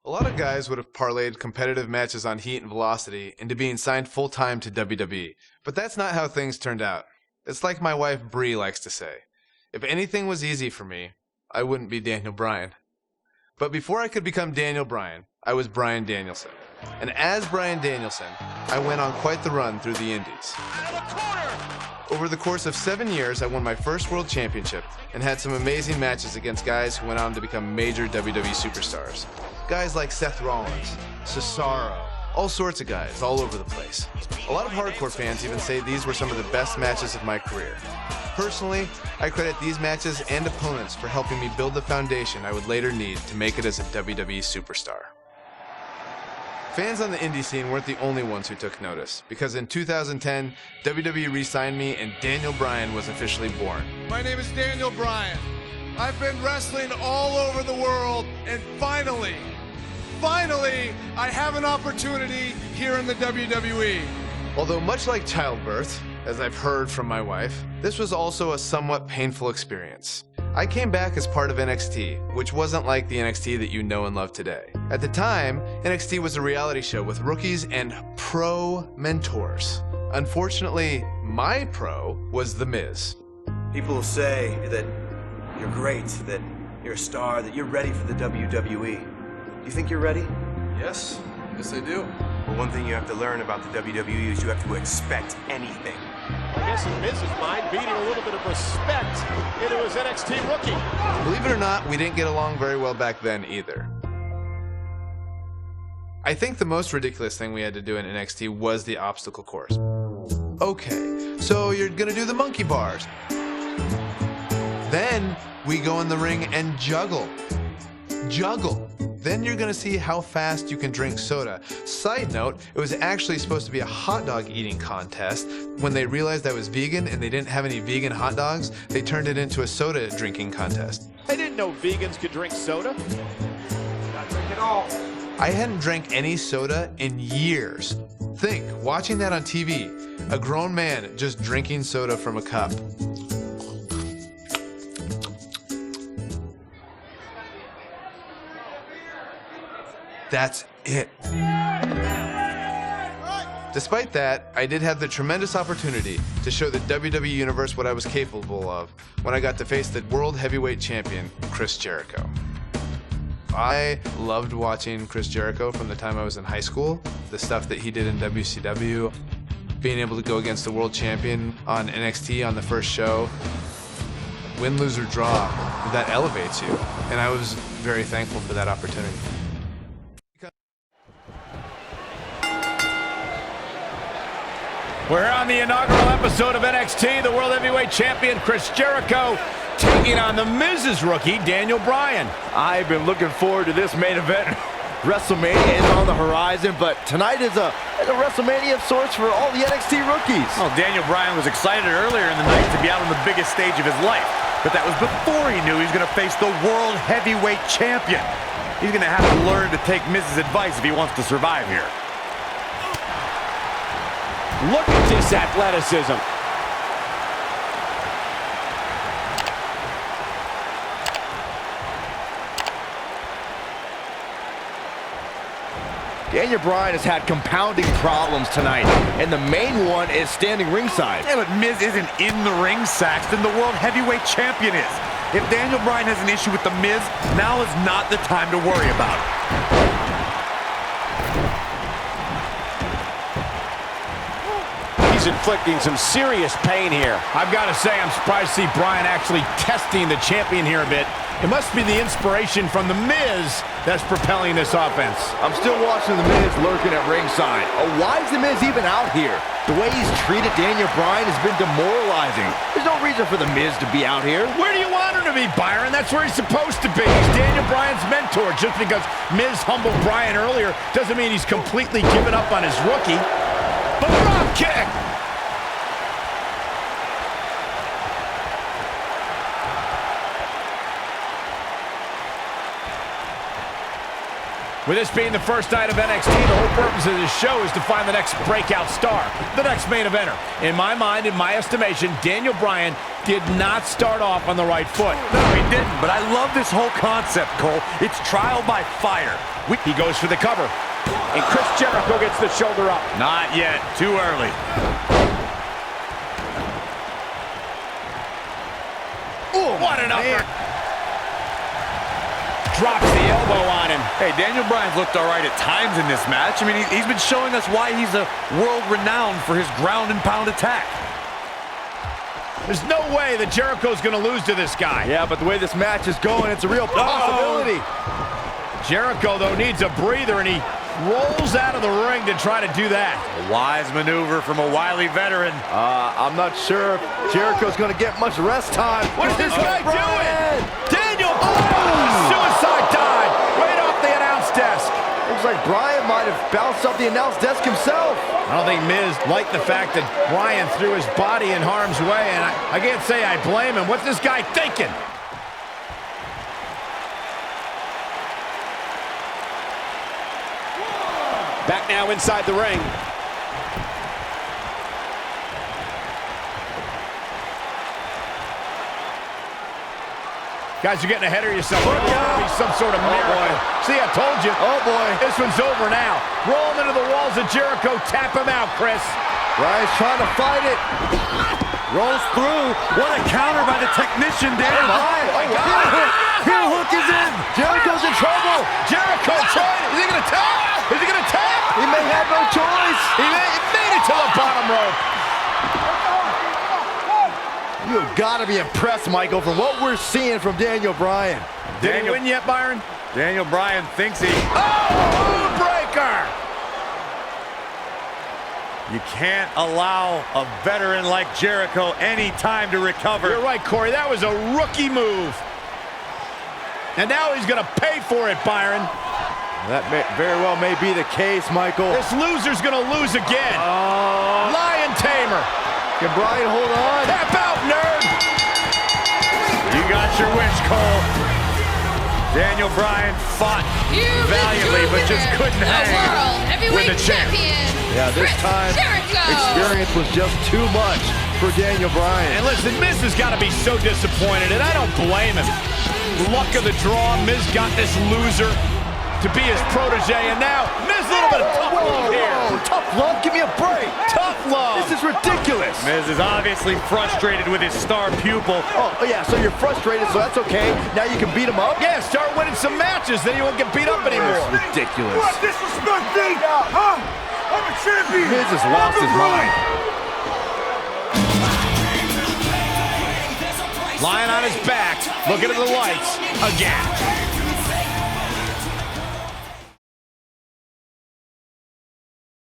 A lot of guys would have parlayed competitive matches on heat and velocity into being signed full-time to WWE, but that's not how things turned out. It's like my wife Bree likes to say, if anything was easy for me, I wouldn't be Daniel Bryan. But before I could become Daniel Bryan, I was Bryan Danielson. And as Bryan Danielson, I went on quite the run through the Indies. Over the course of 7 years, I won my first world championship and had some amazing matches against guys who went on to become major WWE superstars. Guys like Seth Rollins, Cesaro, all sorts of guys all over the place. A lot of hardcore fans even say these were some of the best matches of my career. Personally, I credit these matches and opponents for helping me build the foundation I would later need to make it as a WWE superstar. Fans on the indie scene weren't the only ones who took notice, because in 2010, WWE re-signed me and Daniel Bryan was officially born. My name is Daniel Bryan. I've been wrestling all over the world, and finally, I have an opportunity here in the WWE. Although much like childbirth, as I've heard from my wife, this was also a somewhat painful experience. I came back as part of NXT, which wasn't like the NXT that you know and love today. At the time, NXT was a reality show with rookies and pro mentors. Unfortunately, my pro was The Miz. People will say that you're great, that you're a star, that you're ready for the WWE. Do you think you're ready? Yes I do. Well, one thing you have to learn about the WWE is you have to expect anything. I guess in Miz's mind, beating a little bit of respect into his NXT rookie. Believe it or not, we didn't get along very well back then either. I think the most ridiculous thing we had to do in NXT was the obstacle course. Okay, so you're gonna do the monkey bars. Then we go in the ring and juggle. Then you're gonna see how fast you can drink soda. Side note, it was actually supposed to be a hot dog eating contest. When they realized I was vegan and they didn't have any vegan hot dogs, they turned it into a soda drinking contest. I didn't know vegans could drink soda. Not drink it all. I hadn't drank any soda in years. Think, watching that on TV, a grown man just drinking soda from a cup. That's it. Despite that, I did have the tremendous opportunity to show the WWE Universe what I was capable of when I got to face the World Heavyweight Champion, Chris Jericho. I loved watching Chris Jericho from the time I was in high school, the stuff that he did in WCW, being able to go against the World Champion on NXT on the first show. Win, lose, or draw, that elevates you, and I was very thankful for that opportunity. We're on the inaugural episode of NXT. The World Heavyweight Champion Chris Jericho taking on the Miz's rookie, Daniel Bryan. I've been looking forward to this main event. WrestleMania is on the horizon, but tonight is a WrestleMania of sorts for all the NXT rookies. Well, Daniel Bryan was excited earlier in the night to be out on the biggest stage of his life, but that was before he knew he was going to face the World Heavyweight Champion. He's going to have to learn to take Miz's advice if he wants to survive here. Look at this athleticism. Daniel Bryan has had compounding problems tonight, and the main one is standing ringside. Yeah, but Miz isn't in the ring, Saxton. The World Heavyweight Champion is. If Daniel Bryan has an issue with the Miz, now is not the time to worry about it. He's inflicting some serious pain here. I've got to say, I'm surprised to see Bryan actually testing the champion here a bit. It must be the inspiration from The Miz that's propelling this offense. I'm still watching The Miz lurking at ringside. Why is The Miz even out here? The way he's treated Daniel Bryan has been demoralizing. There's no reason for The Miz to be out here. Where do you want him to be, Byron? That's where he's supposed to be. He's Daniel Bryan's mentor. Just because Miz humbled Bryan earlier doesn't mean he's completely given up on his rookie. But drop kick! With this being the first night of NXT, the whole purpose of this show is to find the next breakout star, the next main eventer. In my mind, in my estimation, Daniel Bryan did not start off on the right foot. No, he didn't, but I love this whole concept, Cole. It's trial by fire. He goes for the cover. And Chris Jericho gets the shoulder up. Not yet. Too early. Ooh, what an upper. Drops the elbow on him. Hey, Daniel Bryan's looked all right at times in this match. I mean, he's been showing us why he's a world-renowned for his ground and pound attack. There's no way that Jericho's going to lose to this guy. Yeah, but the way this match is going, it's a real possibility. Jericho, though, needs a breather, and he rolls out of the ring to try to do that. A wise maneuver from a wily veteran. I'm not sure if Jericho's going to get much rest time. What is this guy doing? Daniel Bryan! Suicide dive right off the announce desk. Looks like Bryan might have bounced off the announce desk himself. I don't think Miz liked the fact that Bryan threw his body in harm's way, and I can't say I blame him. What's this guy thinking? Back now inside the ring. Guys, you're getting ahead of yourself. Look out. Be some sort of miracle. See, I told you. Oh, boy. This one's over now. Roll him into the walls of Jericho. Tap him out, Chris. Bryan's trying to fight it. Rolls through. What a counter by the technician, Dan. Oh, my God. Heel hook is in. Jericho's in trouble. Jericho trying. Is he going to tap? Is he going to tap? He may have no choice. He made it to the bottom rope. You've got to be impressed, Michael, from what we're seeing from Daniel Bryan. Did he win yet, Byron? Daniel Bryan thinks he... Oh, breaker! You can't allow a veteran like Jericho any time to recover. You're right, Corey. That was a rookie move. And now he's going to pay for it, Byron. That very well may be the case, Michael. This loser's going to lose again. Lion Tamer. Can Bryan hold on? Tap out, nerd. You got your wish, Cole. Daniel Bryan fought valiantly, but just couldn't hang with the champ. Yeah, this time, experience was just too much for Daniel Bryan. And listen, Miz has got to be so disappointed, and I don't blame him. Luck of the draw, Miz got this loser to be his protege, and now Miz a little bit of tough love here. Whoa, tough love? Give me a break. Tough love. This is ridiculous. Miz is obviously frustrated with his star pupil. Oh, yeah, so you're frustrated, so that's okay. Now you can beat him up? Yeah, start winning some matches, then you won't get beat up anymore. That's ridiculous. What disrespect me? Huh? I'm a champion. Miz has lost his mind. Lying on his back, looking at the lights again.